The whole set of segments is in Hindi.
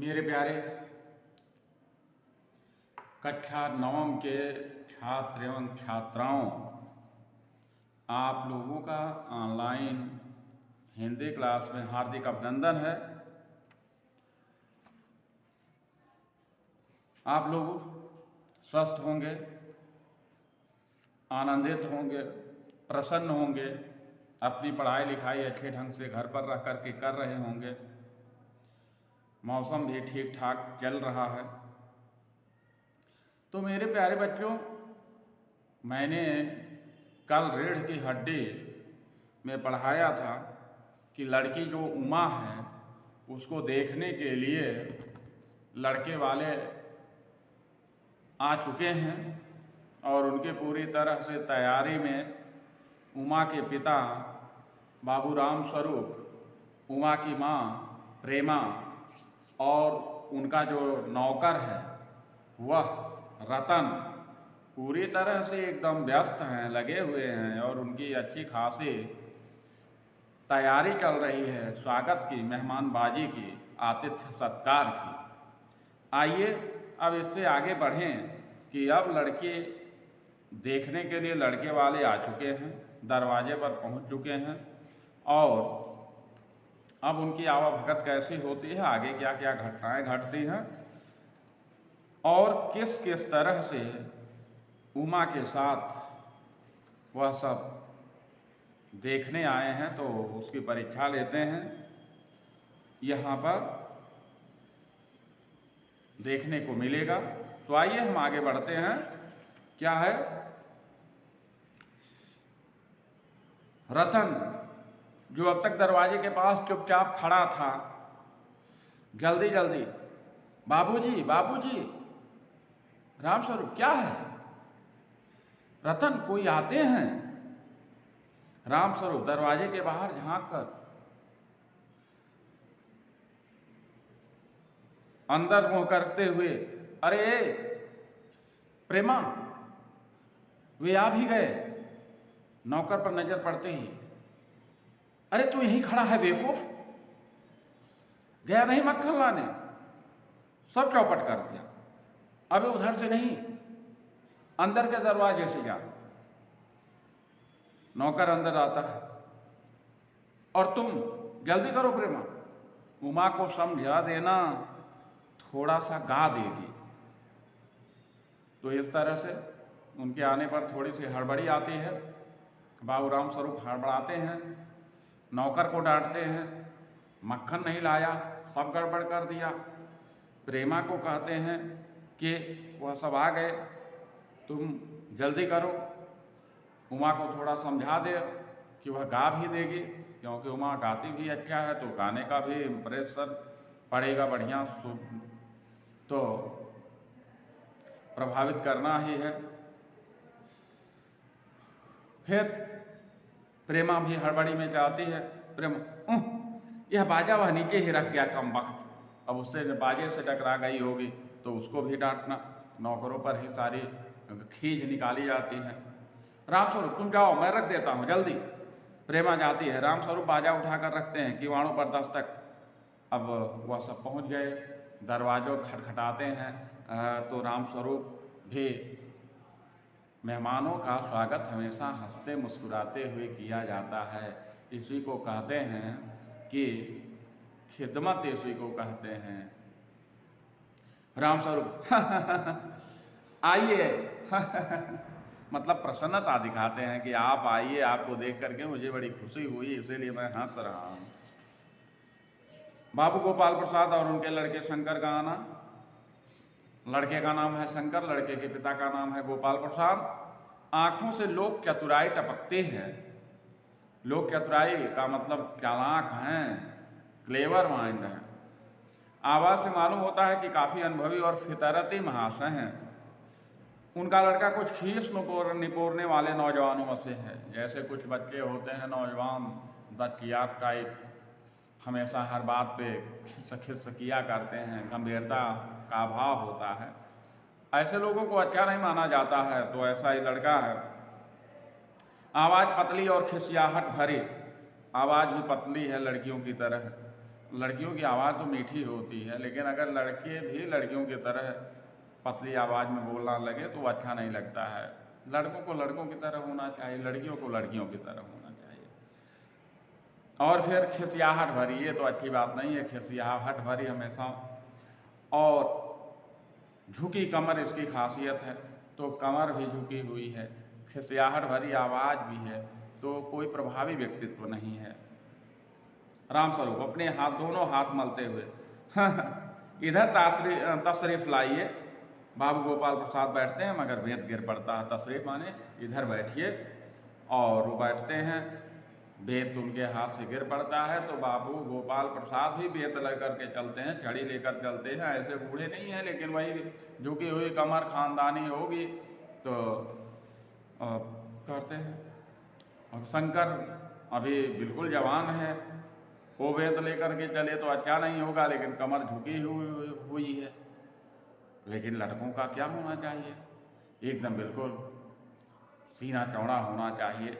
मेरे प्यारे कक्षा नवम के छात्र एवं छात्राओं, आप लोगों का ऑनलाइन हिंदी क्लास में हार्दिक अभिनंदन है। आप लोग स्वस्थ होंगे, आनंदित होंगे, प्रसन्न होंगे, अपनी पढ़ाई लिखाई अच्छे ढंग से घर पर रह कर के कर रहे होंगे। मौसम भी ठीक ठाक चल रहा है। तो मेरे प्यारे बच्चों, मैंने कल रीढ़ की हड्डी में पढ़ाया था कि लड़की जो उमा है उसको देखने के लिए लड़के वाले आ चुके हैं और उनके पूरी तरह से तैयारी में उमा के पिता बाबू राम स्वरूप, उमा की माँ प्रेमा और उनका जो नौकर है वह रतन पूरी तरह से एकदम व्यस्त हैं, लगे हुए हैं और उनकी अच्छी खासी तैयारी चल रही है स्वागत की, मेहमानबाजी की, आतिथ्य सत्कार की। आइए अब इससे आगे बढ़ें कि अब लड़के देखने के लिए लड़के वाले आ चुके हैं, दरवाजे पर पहुंच चुके हैं और अब उनकी आवाभगत कैसी होती है, आगे क्या क्या घटनाएं घटती हैं और किस किस तरह से उमा के साथ वह सब देखने आए हैं, तो उसकी परीक्षा लेते हैं। यहाँ पर देखने को मिलेगा। तो आइए हम आगे बढ़ते हैं। क्या है? रतन जो अब तक दरवाजे के पास चुपचाप खड़ा था, जल्दी जल्दी, बाबूजी बाबूजी, रामस्वरूप क्या है? रतन कोई आते हैं? रामस्वरूप दरवाजे के बाहर झांक कर अंदर मुंह करते हुए, अरे प्रेमा, वे आ भी गए। नौकर पर नजर पड़ते ही, अरे तू यहीं खड़ा है बेवकूफ, गया नहीं मक्खन लाने? सब चौपट कर दिया। अबे उधर से नहीं, अंदर के दरवाजे से जा। नौकर अंदर आता है, और तुम जल्दी करो प्रेमा, उमा को समझा देना, थोड़ा सा गा देगी। तो इस तरह से उनके आने पर थोड़ी सी हड़बड़ी आती है। बाबू राम स्वरूप हड़बड़ाते हैं, नौकर को डांटते हैं, मक्खन नहीं लाया, सब गड़बड़ कर दिया। प्रेमा को कहते हैं कि वह सब आ गए, तुम जल्दी करो, उमा को थोड़ा समझा दे कि वह गा भी देगी, क्योंकि उमा गाती भी अच्छा है, तो गाने का भी इम्प्रेशन पड़ेगा बढ़िया, तो प्रभावित करना ही है। फिर प्रेमा भी हड़बड़ी में जाती है। प्रेमा, यह बाजा वह नीचे ही रख गया कम वक्त, अब उससे बाजे से टकरा गई होगी, तो उसको भी डांटना। नौकरों पर ही सारी खींच निकाली जाती है। रामस्वरूप तुम जाओ, मैं रख देता हूँ, जल्दी। प्रेमा जाती है, रामस्वरूप बाजा उठाकर रखते हैं, किवाड़ों पर दस्तक। अब वह सब पहुँच गए, दरवाजों खटखटाते हैं, तो रामस्वरूप भी, मेहमानों का स्वागत हमेशा हंसते मुस्कुराते हुए किया जाता है। इसी को कहते हैं कि खिदमत, इसी को कहते हैं। रामस्वरूप आइए मतलब प्रसन्नता दिखाते हैं कि आप आइए, आपको देख करके मुझे बड़ी खुशी हुई, इसीलिए मैं हंस रहा हूँ। बाबू गोपाल प्रसाद और उनके लड़के शंकर का आना। लड़के का नाम है शंकर, लड़के के पिता का नाम है गोपाल प्रसाद। आंखों से लोक चतुराई टपकते हैं। लोक चतुराई का मतलब चालाक हैं, क्लेवर माइंड है। आवाज से मालूम होता है कि काफ़ी अनुभवी और फितरती महाशय हैं। उनका लड़का कुछ खीस निपोरने वाले नौजवानों में से है। जैसे कुछ बच्चे होते हैं नौजवान, दकियार टाइप, हमेशा हर बात पे खिस्स किया करते हैं, गंभीरता का अभाव होता है, ऐसे लोगों को अच्छा नहीं माना जाता है। तो ऐसा ही लड़का है। आवाज़ पतली और खिसियाहट भरी, आवाज़ भी पतली है लड़कियों की तरह, लड़कियों की आवाज़ तो मीठी होती है, लेकिन अगर लड़के भी लड़कियों की तरह पतली आवाज़ में बोलना लगे तो अच्छा नहीं लगता है। लड़कों को लड़कों की तरह होना चाहिए, लड़कियों को लड़कियों की तरह होना चाहिए। और फिर खिसियाहट भरी, ये तो अच्छी बात नहीं है, खिसियाहट भरी हमेशा। और झुकी कमर इसकी खासियत है, तो कमर भी झुकी हुई है, खिसियाहट भरी आवाज़ भी है, तो कोई प्रभावी व्यक्तित्व नहीं है। राम स्वरूप अपने हाथ, दोनों हाथ मलते हुए इधर तशरीफ लाइए। बाबू गोपाल प्रसाद बैठते हैं मगर बेंत गिर पड़ता है। तशरीफ माने इधर बैठिए, और वो बैठते हैं, बेंत उनके हाथ से गिर पड़ता है तो बाबू गोपाल प्रसाद भी बेंत लेकर के चलते हैं, छड़ी लेकर चलते हैं। ऐसे बूढ़े नहीं हैं, लेकिन वही झुकी हुई कमर खानदानी होगी तो करते हैं। और शंकर अभी बिल्कुल जवान है, वो बेंत लेकर के चले तो अच्छा नहीं होगा, लेकिन कमर झुकी हुई है। लेकिन लड़कों का क्या होना चाहिए, एकदम बिल्कुल सीना चौड़ा होना चाहिए,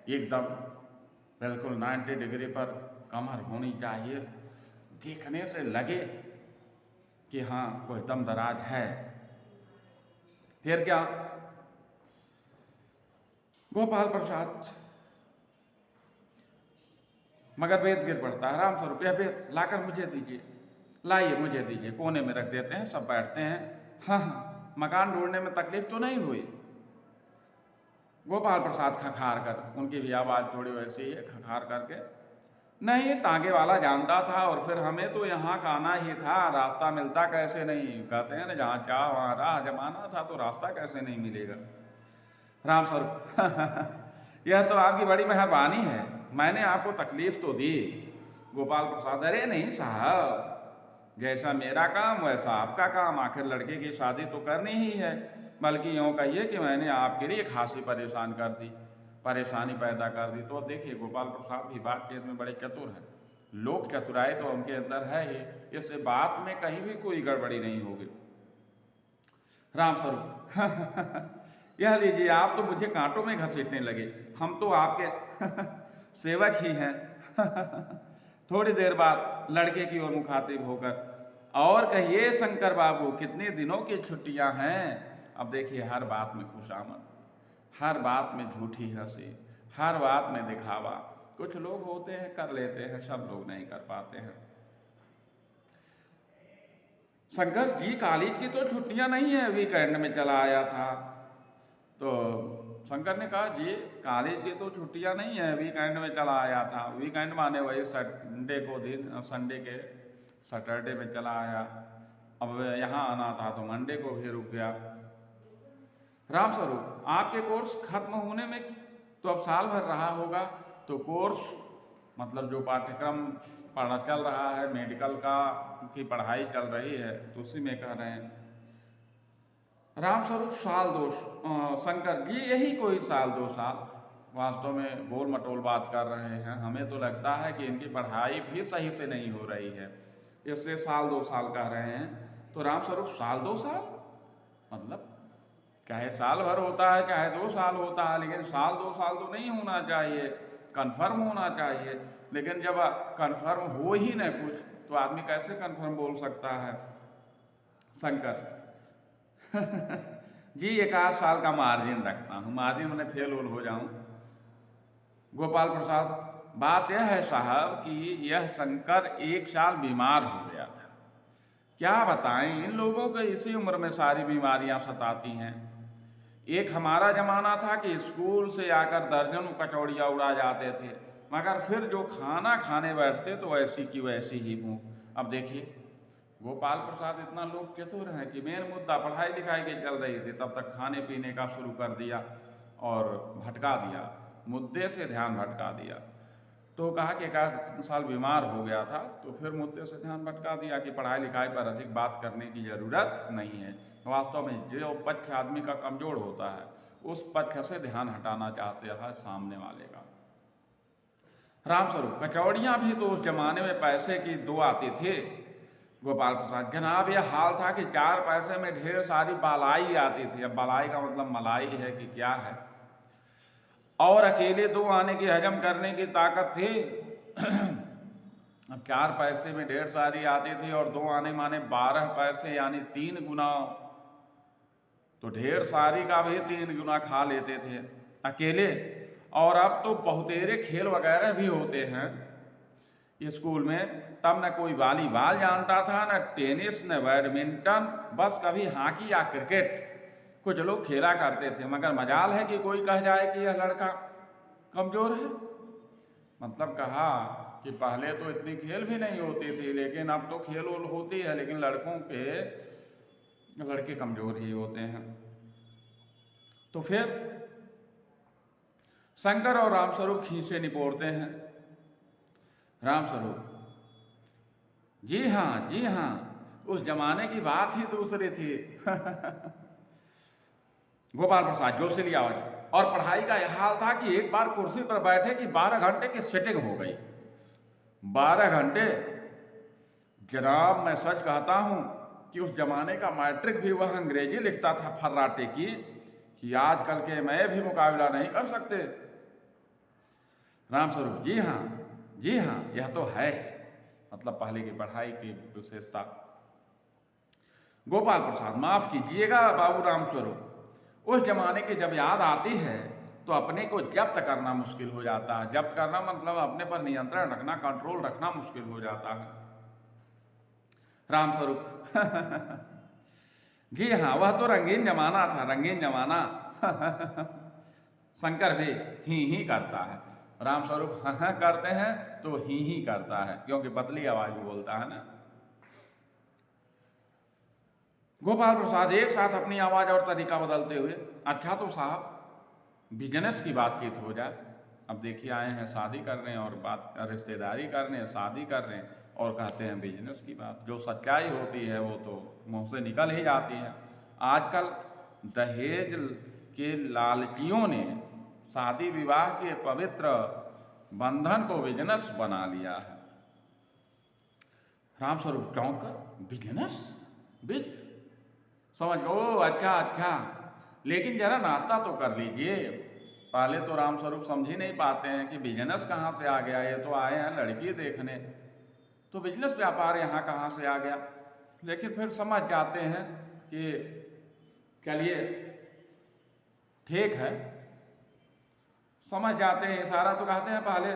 एकदम बिल्कुल 90 डिग्री पर कमर होनी चाहिए, देखने से लगे कि हाँ कोई दम दराज है। फिर क्या, गोपाल प्रसाद मगर बेंत गिर पड़ता है। राम स्वरूप, यह बेंत लाकर मुझे दीजिए, लाइए मुझे दीजिए। कोने में रख देते हैं, सब बैठते हैं। हाँ, मकान ढूंढने में तकलीफ तो नहीं हुई? गोपाल प्रसाद खखार कर, उनकी भी आवाज़ थोड़ी वैसी है, खखार करके, नहीं तांगे वाला जानता था, और फिर हमें तो यहाँ का आना ही था, रास्ता मिलता कैसे नहीं। कहते हैं ना, जहाँ चाह वहाँ राह जमाना था, तो रास्ता कैसे नहीं मिलेगा। राम स्वरूप यह तो आपकी बड़ी मेहरबानी है, मैंने आपको तकलीफ तो दी। गोपाल प्रसाद, अरे नहीं साहब, जैसा मेरा काम वैसा आपका काम, आखिर लड़के की शादी तो करनी ही है। बल्कि यूँ कहिए कि मैंने आपके लिए खासी परेशान कर दी, परेशानी पैदा कर दी। तो देखिए, गोपाल प्रसाद भी बातचीत में बड़े चतुर हैं, लोक चतुराई तो उनके अंदर है ही, इससे बात में कहीं भी कोई गड़बड़ी नहीं होगी। राम स्वरूप यह लीजिए, आप तो मुझे कांटों में घसीटने लगे, हम तो आपके सेवक ही हैं। थोड़ी देर बाद लड़के की ओर मुखातिब होकर, और कहिए शंकर बाबू, कितने दिनों की छुट्टियां हैं? अब देखिए, हर बात में खुशामद, हर बात में झूठी हंसी, हर बात में दिखावा। कुछ लोग होते हैं कर लेते हैं, सब लोग नहीं कर पाते हैं। शंकर जी, कॉलेज की तो छुट्टियां नहीं है, वीकेंड में चला आया था। तो शंकर ने कहा, जी कॉलेज की तो छुट्टियां नहीं है, वीकेंड में चला आया था। वीकेंड माने वही संडे को दिन, संडे के सैटरडे में चला आया। अब यहाँ आना था तो मंडे को भी रुक गया। राम स्वरूप, आपके कोर्स खत्म होने में तो अब साल भर रहा होगा, तो कोर्स मतलब जो पाठ्यक्रम पढ़ा चल रहा है, मेडिकल का की पढ़ाई चल रही है, तो उसी में कह रहे हैं। राम स्वरूप, साल दो, शंकर जी यही कोई साल 2 साल, वास्तव में गोल मटोल बात कर रहे हैं। हमें तो लगता है कि इनकी पढ़ाई भी सही से नहीं हो रही है, इसलिए साल 2 साल कह रहे हैं। तो राम स्वरूप, साल 2 साल मतलब चाहे साल भर होता है चाहे 2 साल होता है, लेकिन साल 2 साल तो नहीं होना चाहिए, कन्फर्म होना चाहिए। लेकिन जब कन्फर्म हो ही न कुछ, तो आदमी कैसे कन्फर्म बोल सकता है? शंकर जी 1 आध साल का मार्जिन रखता हूँ, मार्जिन मैंने फेल वेल हो जाऊँ। गोपाल प्रसाद, बात यह है साहब कि यह शंकर 1 साल बीमार हो गया था। क्या बताएं, इन लोगों को इसी उम्र में सारी बीमारियां सताती हैं। एक हमारा जमाना था कि स्कूल से आकर दर्जनों कचौड़ियाँ उड़ा जाते थे, मगर फिर जो खाना खाने बैठते तो वैसी की वैसी ही भूख। अब देखिए, गोपाल प्रसाद इतना लोग चतुर हैं कि मेन मुद्दा पढ़ाई लिखाई की चल रही थी, तब तक खाने पीने का शुरू कर दिया और भटका दिया, मुद्दे से ध्यान भटका दिया। तो कहा कि 1 साल बीमार हो गया था, तो फिर मुद्दे से ध्यान भटका दिया कि पढ़ाई लिखाई पर अधिक बात करने की ज़रूरत नहीं है। वास्तव में जो पक्ष आदमी का कमज़ोर होता है, उस पक्ष से ध्यान हटाना चाहते हैं सामने वाले का। राम स्वरूप, कचौड़ियाँ भी तो उस जमाने में पैसे की 2 आती थी। गोपाल प्रसाद, जनाब यह हाल था कि 4 पैसे में ढेर सारी बालाई आती थी। अब बालाई का मतलब मलाई है कि क्या है? और अकेले 2 आने की हजम करने की ताकत थी। अब 4 पैसे में ढेर सारी आती थी और 2 आने माने 12 पैसे यानी 3 गुना, तो ढेर सारी का भी 3 गुना खा लेते थे अकेले। और अब तो बहुतेरे खेल वगैरह भी होते हैं स्कूल में। तब न कोई वॉलीबॉल जानता था, न टेनिस, न बैडमिंटन, बस कभी हॉकी या क्रिकेट कुछ लोग खेला करते थे। मगर मजाल है कि कोई कह जाए कि यह लड़का कमज़ोर है। मतलब कहा कि पहले तो इतनी खेल भी नहीं होती थी, लेकिन अब तो खेल होती है, लेकिन लड़के कमज़ोर ही होते हैं। तो फिर शंकर और रामस्वरूप खींचे निपोड़ते हैं। रामस्वरूप, जी हाँ, उस जमाने की बात ही दूसरी थी। गोपाल प्रसाद जोशीली आवाज। और पढ़ाई का यह हाल था कि एक बार कुर्सी पर बैठे कि 12 घंटे की सिटिंग हो गई। 12 घंटे! जनाब, मैं सच कहता हूं कि उस जमाने का मैट्रिक भी वह अंग्रेजी लिखता था फर्राटे की, कि आजकल के मैं भी मुकाबला नहीं कर सकते। रामस्वरूप, जी हाँ, यह तो है। मतलब पहले की पढ़ाई की विशेषता। गोपाल प्रसाद, माफ कीजिएगा बाबू रामस्वरूप, उस जमाने की जब याद आती है तो अपने को जब्त करना मुश्किल हो जाता है। जब्त करना मतलब अपने पर नियंत्रण रखना, कंट्रोल रखना मुश्किल हो जाता है। रामस्वरूप, जी हाँ, वह तो रंगीन जमाना था, रंगीन जमाना। शंकर भी ही करता है। रामस्वरूप हाँ करते हैं तो ही करता है, क्योंकि पतली आवाज में बोलता है ना। गोपाल प्रसाद एक साथ अपनी आवाज और तरीका बदलते हुए, अच्छा तो साहब बिजनेस की बातचीत हो जाए। अब देखिए आए हैं शादी करने और बात रिश्तेदारी करने, शादी कर रहे हैं और कहते हैं बिजनेस की बात। जो सच्चाई होती है वो तो मुंह से निकल ही जाती है। आजकल दहेज के लालचियों ने शादी विवाह के पवित्र बंधन को बिजनेस बना लिया है। रामस्वरूप चौंक कर, बिजनेस समझ गए? ओ अच्छा, लेकिन जरा नाश्ता तो कर लीजिए। पहले तो रामस्वरूप समझ ही नहीं पाते हैं कि बिजनेस कहाँ से आ गया। ये तो आए हैं लड़की देखने, तो बिजनेस व्यापार यहाँ कहाँ से आ गया। लेकिन फिर समझ जाते हैं कि चलिए ठीक है, समझ जाते हैं इशारा। तो कहते हैं पहले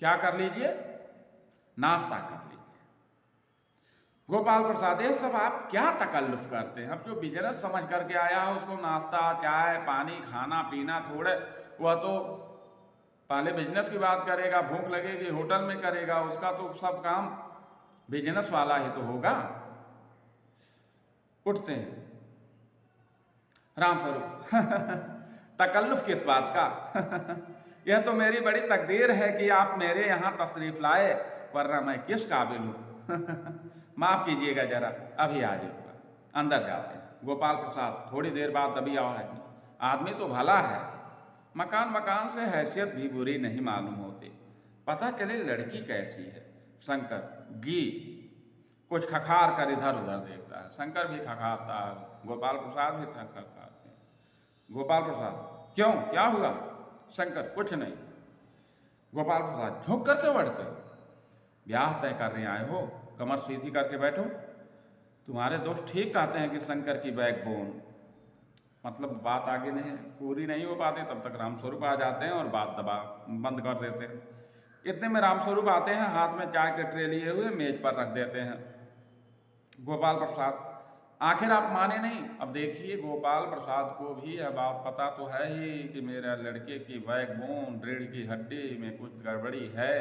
क्या कर लीजिए, नाश्ता कर लीजिए। गोपाल प्रसाद, ये सब आप क्या तकल्लुफ करते हैं? अब जो बिजनेस समझ करके आया है उसको नाश्ता, चाय, पानी, खाना पीना थोड़े, वह तो पहले बिजनेस की बात करेगा, भूख लगेगी होटल में करेगा, उसका तो सब काम बिजनेस वाला ही तो होगा। उठते हैं रामस्वरूप, तकल्लुफ किस बात का? यह तो मेरी बड़ी तकदीर है कि आप मेरे यहाँ तशरीफ लाए, वरना मैं किस काबिल हूँ। माफ कीजिएगा, जरा अभी आ जाइएगा। अंदर जाते हैं। गोपाल प्रसाद थोड़ी देर बाद दबी आवाज में, आदमी तो भला है, मकान से हैसियत भी बुरी नहीं मालूम होती, पता चले लड़की कैसी है। शंकर, जी। कुछ खखार कर इधर उधर देखता है। शंकर भी खखारता है, गोपाल प्रसाद भी खखारते हैं। गोपाल प्रसाद, क्यों, क्या हुआ? शंकर, कुछ नहीं। गोपाल प्रसाद, झुक कर क्यों बैठते हो? ब्याह तय करने आए हो, कमर सीधी करके बैठो। तुम्हारे दोस्त ठीक कहते हैं कि शंकर की बैकबोन, मतलब बात आगे नहीं पूरी नहीं हो पाती, तब तक रामस्वरूप आ जाते हैं और बात बंद कर देते हैं। इतने में रामस्वरूप आते हैं, हाथ में चाय के ट्रे लिए हुए, मेज पर रख देते हैं। गोपाल प्रसाद, आखिर आप माने नहीं? अब देखिए गोपाल प्रसाद को भी यह बात पता तो है ही कि मेरा लड़के की बैकबोन, रीढ़ की हड्डी में कुछ गड़बड़ी है,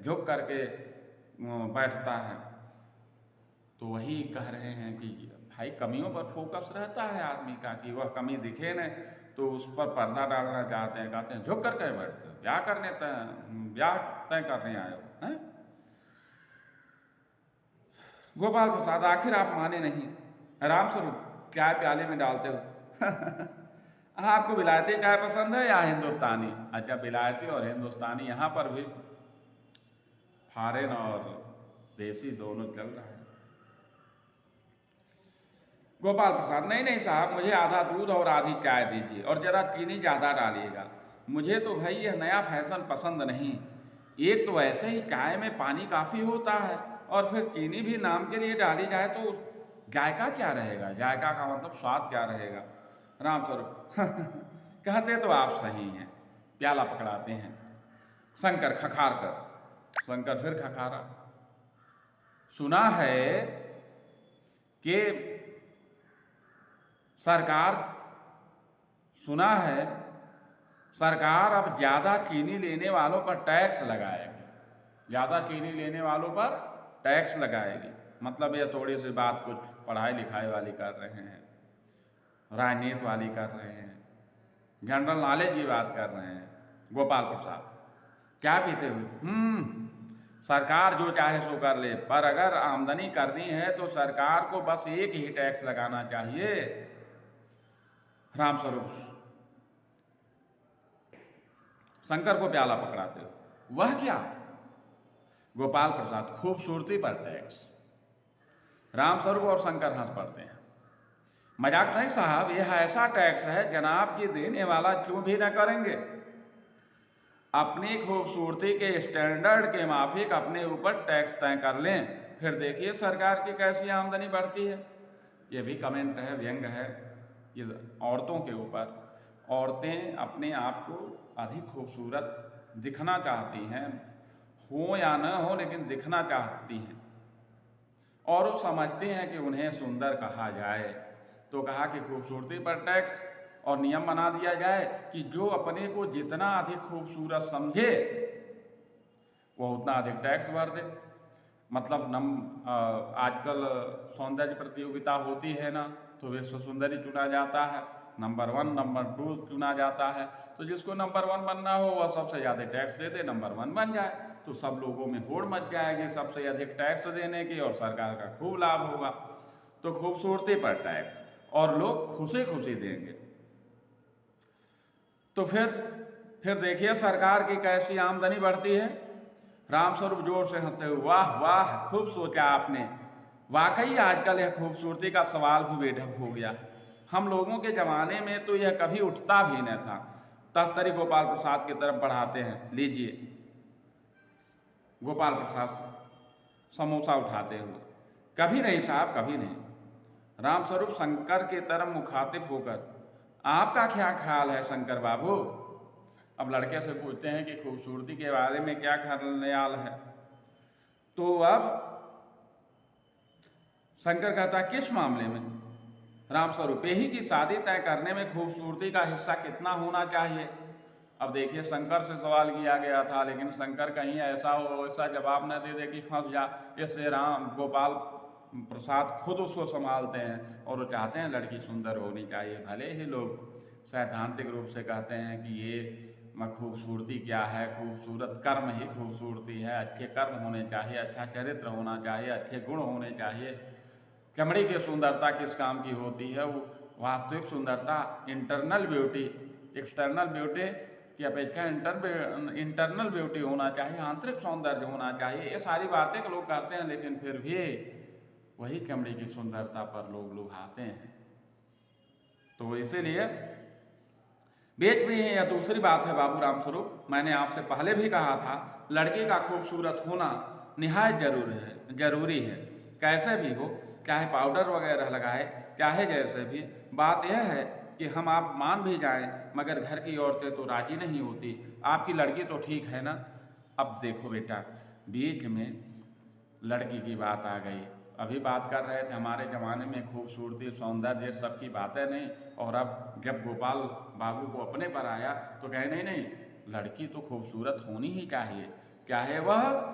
झुक करके बैठता है। तो वही कह रहे हैं कि भाई कमियों पर फोकस रहता है आदमी का, कि वह कमी दिखे न तो उस पर पर्दा डालना चाहते हैं। कहते हैं झुक कर कहीं बैठते हो, ब्याह तय करने आए हो हैं? गोपाल प्रसाद, आखिर आप माने नहीं। रामस्वरूप, चाय प्याले में डालते हो। आपको विलायती चाय पसंद है या हिंदुस्तानी? अच्छा, विलायती और हिंदुस्तानी यहाँ पर भी फॉरेन और देसी दोनों चल रहा है। गोपाल प्रसाद, नहीं साहब, मुझे आधा दूध और आधी चाय दीजिए और जरा चीनी ज़्यादा डालिएगा। मुझे तो भाई यह नया फैशन पसंद नहीं। एक तो ऐसे ही चाय में पानी काफ़ी होता है और फिर चीनी भी नाम के लिए डाली जाए तो जायका क्या रहेगा, जायका का मतलब स्वाद क्या रहेगा। राम स्वरूप कहते तो आप सही हैं। प्याला पकड़ाते हैं शंकर खखार कर। शंकर फिर खखारा। सुना है कि सरकार अब ज़्यादा चीनी लेने वालों पर टैक्स लगाएगी। ज़्यादा चीनी लेने वालों पर टैक्स लगाएगी। मतलब ये थोड़ी सी बात कुछ पढ़ाई लिखाई वाली कर रहे हैं, राजनीति वाली कर रहे हैं, जनरल नॉलेज की बात कर रहे हैं। गोपाल प्रसाद क्या पीते हुए, सरकार जो चाहे सो कर ले, पर अगर आमदनी करनी है तो सरकार को बस एक ही टैक्स लगाना चाहिए। रामस्वरूप शंकर को प्याला पकड़ाते हो, वह क्या? गोपाल प्रसाद खूबसूरती पर टैक्स। रामस्वरूप और शंकर हंस पड़ते हैं। मजाक नहीं साहब, यह ऐसा टैक्स है जनाब की देने वाला क्यों भी न करेंगे। अपनी खूबसूरती के स्टैंडर्ड के माफिक अपने ऊपर टैक्स तय कर लें, फिर देखिए सरकार की कैसी आमदनी बढ़ती है। ये भी कमेंट है, व्यंग है ये औरतों के ऊपर। औरतें अपने आप को अधिक खूबसूरत दिखना चाहती हैं, हो या न हो लेकिन दिखना चाहती हैं, और वो समझते हैं कि उन्हें सुंदर कहा जाए। तो कहा कि खूबसूरती पर टैक्स, और नियम बना दिया जाए कि जो अपने को जितना अधिक खूबसूरत समझे वह उतना अधिक टैक्स भर दे। मतलब आजकल सौंदर्य प्रतियोगिता होती है ना, तो विश्व सुंदरी चुना जाता है, नंबर 1 नंबर 2 चुना जाता है। तो जिसको नंबर 1 बनना हो वह सबसे ज़्यादा टैक्स दे दे, नंबर 1 बन जाए, तो सब लोगों में होड़ मच जाएगी सबसे अधिक टैक्स देने की, और सरकार का खूब लाभ होगा। तो खूबसूरती पर टैक्स, और लोग खुशी खुशी देंगे। तो फिर देखिए सरकार की कैसी आमदनी बढ़ती है। रामस्वरूप जोर से हंसते हुए, वाह वाह, खूब सोचा आपने। वाकई आजकल यह खूबसूरती का सवाल भी बेढप हो गया। हम लोगों के ज़माने में तो यह कभी उठता भी न था। तस्तरी गोपाल प्रसाद की तरफ बढ़ाते हैं, लीजिए। गोपाल प्रसाद समोसा उठाते हुए, कभी नहीं साहब, कभी नहीं। रामस्वरूप शंकर की तरफ मुखातिब होकर, आपका क्या ख्याल है शंकर बाबू? अब लड़के से पूछते हैं कि खूबसूरती के बारे में क्या ख्याल है। तो अब शंकर कहता है, किस मामले में? रामस्वरूप, यही की शादी तय करने में खूबसूरती का हिस्सा कितना होना चाहिए। अब देखिए शंकर से सवाल किया गया था, लेकिन शंकर कहीं ऐसा हो, ऐसा जवाब न दे दे कि फंस जा। इससे गोपाल प्रसाद खुद उसको संभालते हैं, और वो चाहते हैं लड़की सुंदर होनी चाहिए। भले ही लोग सैद्धांतिक रूप से कहते हैं कि ये खूबसूरती क्या है, खूबसूरत कर्म ही खूबसूरती है, अच्छे कर्म होने चाहिए, अच्छा चरित्र होना चाहिए, अच्छे गुण होने चाहिए। चमड़ी की सुंदरता किस काम की होती है? वो वास्तविक सुंदरता इंटरनल ब्यूटी, एक्सटर्नल ब्यूटी की अपेक्षा इंटरनल ब्यूटी होना चाहिए, आंतरिक सौंदर्य होना चाहिए। ये सारी बातें लोग करते हैं, लेकिन फिर भी वही चमड़ी की सुंदरता पर लोग लुभाते हैं। तो इसीलिए बेच भी है। या दूसरी बात है बाबू रामस्वरूप, मैंने आपसे पहले भी कहा था, लड़के का खूबसूरत होना निहायत जरूरी है। कैसे भी हो, चाहे पाउडर वगैरह लगाए, चाहे जैसे भी। बात यह है कि हम आप मान भी जाएं, मगर घर की औरतें तो राजी नहीं होती। आपकी लड़की तो ठीक है ना? अब देखो बेटा, बीच में लड़की की बात आ गई। अभी बात कर रहे थे हमारे ज़माने में खूबसूरती, सौंदर्य, सब की बातें नहीं, और अब जब गोपाल बाबू को अपने पर आया तो कहे नहीं नहीं, लड़की तो खूबसूरत होनी ही चाहिए, चाहे वह